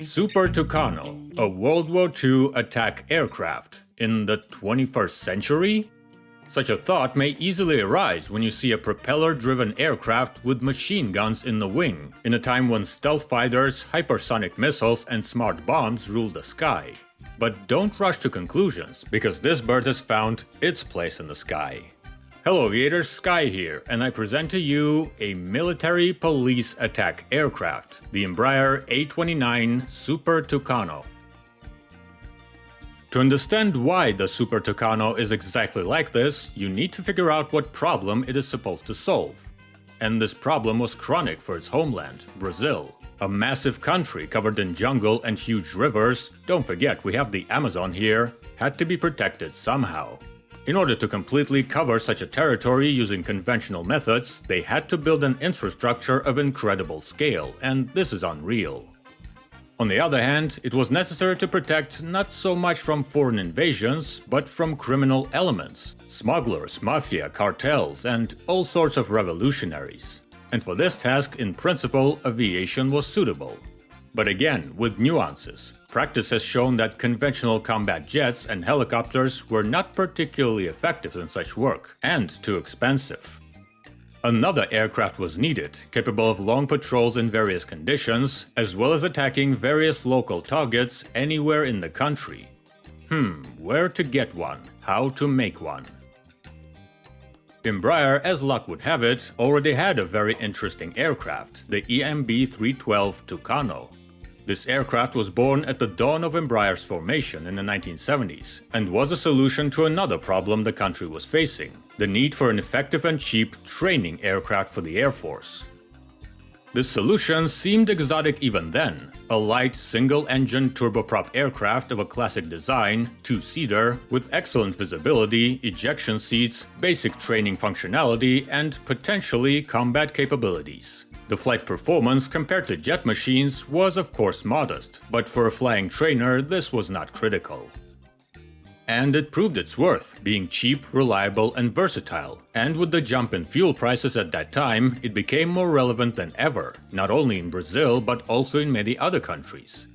Super Tucano, a World War II attack aircraft in the 21st century? Such a thought may easily arise when you see a propeller-driven aircraft with machine guns in the wing, in a time when stealth fighters, hypersonic missiles, and smart bombs rule the sky. But don't rush to conclusions, because this bird has found its place in the sky. Hello aviators, Sky here, and I present to you a military police attack aircraft, the Embraer A29 Super Tucano. To understand why the Super Tucano is exactly like this, you need to figure out what problem it is supposed to solve. And this problem was chronic for its homeland, Brazil. A massive country covered in jungle and huge rivers, don't forget we have the Amazon here, had to be protected somehow. In order to completely cover such a territory using conventional methods, they had to build an infrastructure of incredible scale, and this is unreal. On the other hand, it was necessary to protect not so much from foreign invasions, but from criminal elements, smugglers, mafia, cartels, and all sorts of revolutionaries. And for this task, in principle, aviation was suitable. But again, with nuances. Practice has shown that conventional combat jets and helicopters were not particularly effective in such work, and too expensive. Another aircraft was needed, capable of long patrols in various conditions, as well as attacking various local targets anywhere in the country. Where to get one? How to make one? Embraer, as luck would have it, already had a very interesting aircraft, the EMB-312 Tucano. This aircraft was born at the dawn of Embraer's formation in the 1970s, and was a solution to another problem the country was facing, the need for an effective and cheap training aircraft for the Air Force. This solution seemed exotic even then, a light single-engine turboprop aircraft of a classic design, two-seater, with excellent visibility, ejection seats, basic training functionality, and potentially combat capabilities. The flight performance compared to jet machines was of course modest, but for a flying trainer this was not critical. And it proved its worth, being cheap, reliable, and versatile, and with the jump in fuel prices at that time, it became more relevant than ever, not only in Brazil but also in many other countries.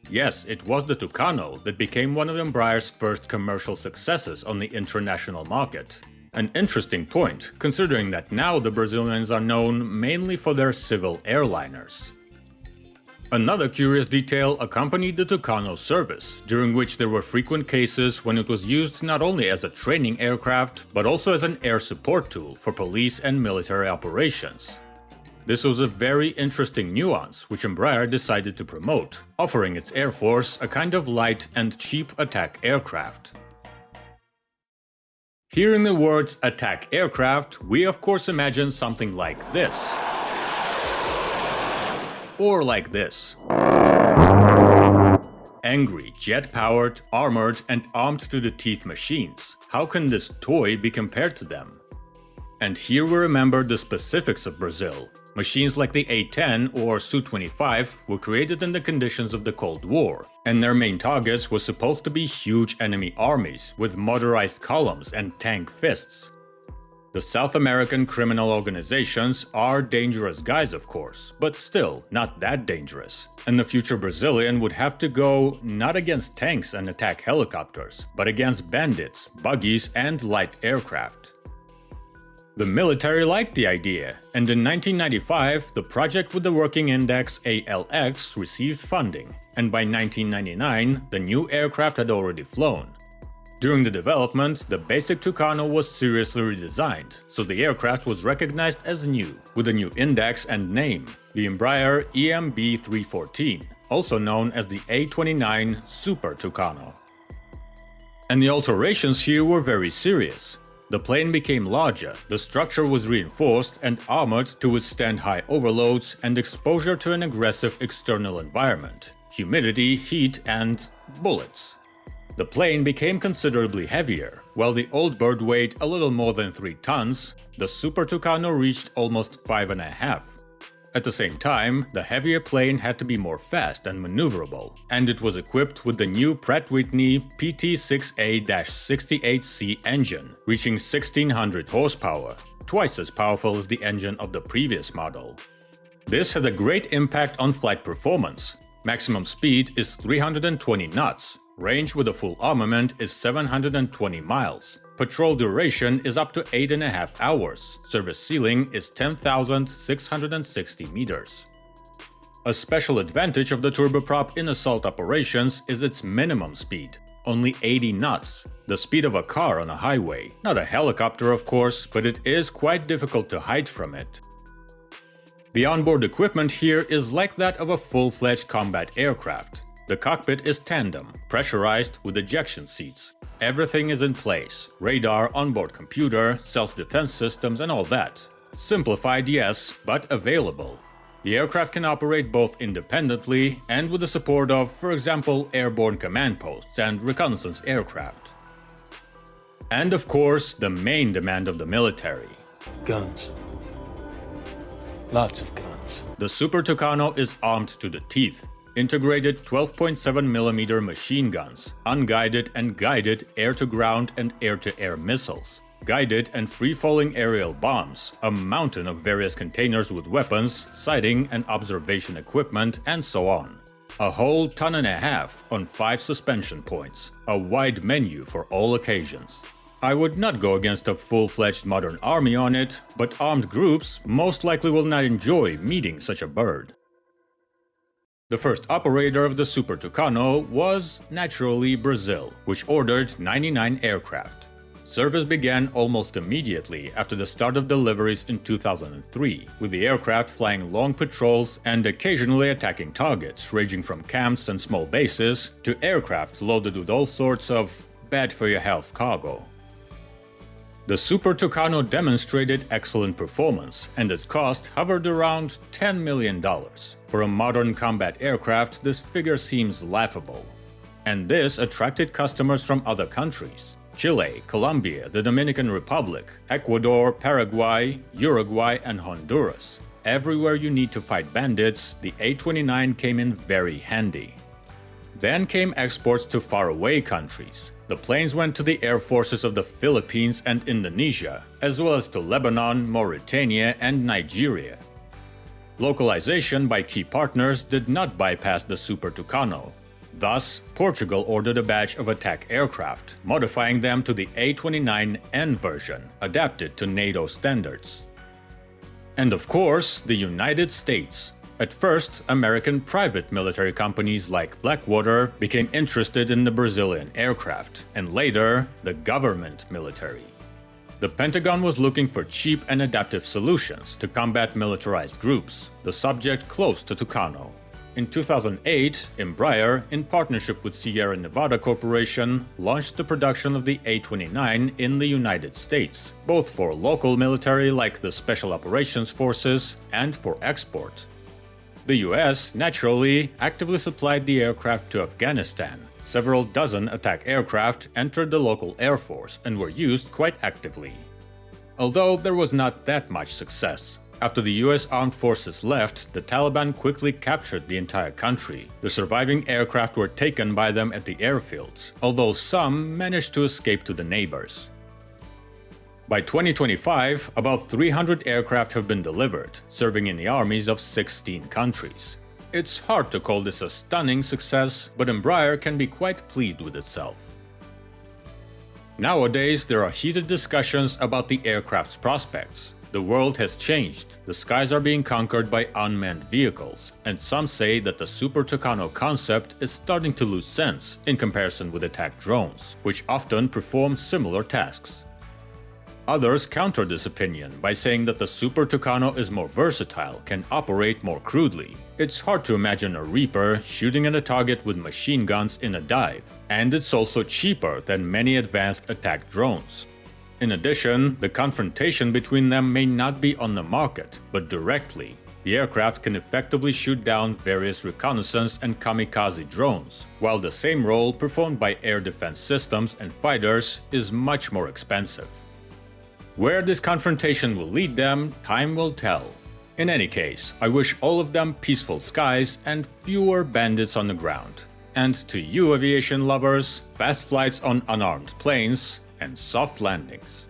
Yes, it was the Tucano that became one of Embraer's first commercial successes on the international market. An interesting point, considering that now the Brazilians are known mainly for their civil airliners. Another curious detail accompanied the Tucano's service, during which there were frequent cases when it was used not only as a training aircraft, but also as an air support tool for police and military operations. This was a very interesting nuance which Embraer decided to promote, offering its Air Force a kind of light and cheap attack aircraft. Hearing the words attack aircraft, we of course imagine something like this. Or like this. Angry, jet-powered, armored, and armed-to-the-teeth machines. How can this toy be compared to them? And here we remember the specifics of Brazil. Machines like the A-10 or Su-25 were created in the conditions of the Cold War, and their main targets were supposed to be huge enemy armies with motorized columns and tank fists. The South American criminal organizations are dangerous guys of course, but still not that dangerous. And the future Brazilian would have to go not against tanks and attack helicopters, but against bandits, buggies, and light aircraft. The military liked the idea, and in 1995 the project with the working index ALX received funding, and by 1999 the new aircraft had already flown. During the development, the basic Tucano was seriously redesigned, so the aircraft was recognized as new, with a new index and name, the Embraer EMB-314, also known as the A29 Super Tucano. And the alterations here were very serious. The plane became larger, the structure was reinforced and armored to withstand high overloads and exposure to an aggressive external environment, humidity, heat, and bullets. The plane became considerably heavier. While the old bird weighed a little more than 3 tons, the Super Tucano reached almost 5.5. At the same time, the heavier plane had to be more fast and maneuverable, and it was equipped with the new Pratt & Whitney PT6A-68C engine, reaching 1600 horsepower, twice as powerful as the engine of the previous model. This had a great impact on flight performance. Maximum speed is 320 knots. Range with a full armament is 720 miles. Patrol duration is up to 8.5 hours. Service ceiling is 10,660 meters. A special advantage of the turboprop in assault operations is its minimum speed, only 80 knots, the speed of a car on a highway. Not a helicopter, of course, but it is quite difficult to hide from it. The onboard equipment here is like that of a full-fledged combat aircraft. The cockpit is tandem, pressurized with ejection seats. Everything is in place: radar, onboard computer, self-defense systems, and all that. Simplified, yes, but available. The aircraft can operate both independently and with the support of, for example, airborne command posts and reconnaissance aircraft. And of course, the main demand of the military: guns. Lots of guns. The Super Tucano is armed to the teeth. Integrated 12.7mm machine guns, unguided and guided air-to-ground and air-to-air missiles, guided and free-falling aerial bombs, a mountain of various containers with weapons, sighting and observation equipment, and so on. A whole ton and a half on 5 suspension points, a wide menu for all occasions. I would not go against a full-fledged modern army on it, but armed groups most likely will not enjoy meeting such a bird. The first operator of the Super Tucano was, naturally, Brazil, which ordered 99 aircraft. Service began almost immediately after the start of deliveries in 2003, with the aircraft flying long patrols and occasionally attacking targets, ranging from camps and small bases to aircraft loaded with all sorts of bad-for-your-health cargo. The Super Tucano demonstrated excellent performance, and its cost hovered around $10 million. For a modern combat aircraft, this figure seems laughable. And this attracted customers from other countries: Chile, Colombia, the Dominican Republic, Ecuador, Paraguay, Uruguay, and Honduras. Everywhere you need to fight bandits, the A-29 came in very handy. Then came exports to faraway countries. The planes went to the air forces of the Philippines and Indonesia, as well as to Lebanon, Mauritania, and Nigeria. Localization by key partners did not bypass the Super Tucano. Thus, Portugal ordered a batch of attack aircraft, modifying them to the A-29N version, adapted to NATO standards. And of course, the United States. At first, American private military companies like Blackwater became interested in the Brazilian aircraft, and later, the government military. The Pentagon was looking for cheap and adaptive solutions to combat militarized groups, the subject close to Tucano. In 2008, Embraer, in partnership with Sierra Nevada Corporation, launched the production of the A-29 in the United States, both for local military like the Special Operations Forces and for export. The US, naturally, actively supplied the aircraft to Afghanistan. Several dozen attack aircraft entered the local air force and were used quite actively. Although there was not that much success. After the US armed forces left, the Taliban quickly captured the entire country. The surviving aircraft were taken by them at the airfields, although some managed to escape to the neighbors. By 2025, about 300 aircraft have been delivered, serving in the armies of 16 countries. It's hard to call this a stunning success, but Embraer can be quite pleased with itself. Nowadays, there are heated discussions about the aircraft's prospects. The world has changed, the skies are being conquered by unmanned vehicles, and some say that the Super Tucano concept is starting to lose sense in comparison with attack drones, which often perform similar tasks. Others counter this opinion by saying that the Super Tucano is more versatile, can operate more crudely. It's hard to imagine a Reaper shooting at a target with machine guns in a dive, and it's also cheaper than many advanced attack drones. In addition, the confrontation between them may not be on the market, but directly. The aircraft can effectively shoot down various reconnaissance and kamikaze drones, while the same role performed by air defense systems and fighters is much more expensive. Where this confrontation will lead them, time will tell. In any case, I wish all of them peaceful skies and fewer bandits on the ground. And to you aviation lovers, fast flights on unarmed planes and soft landings.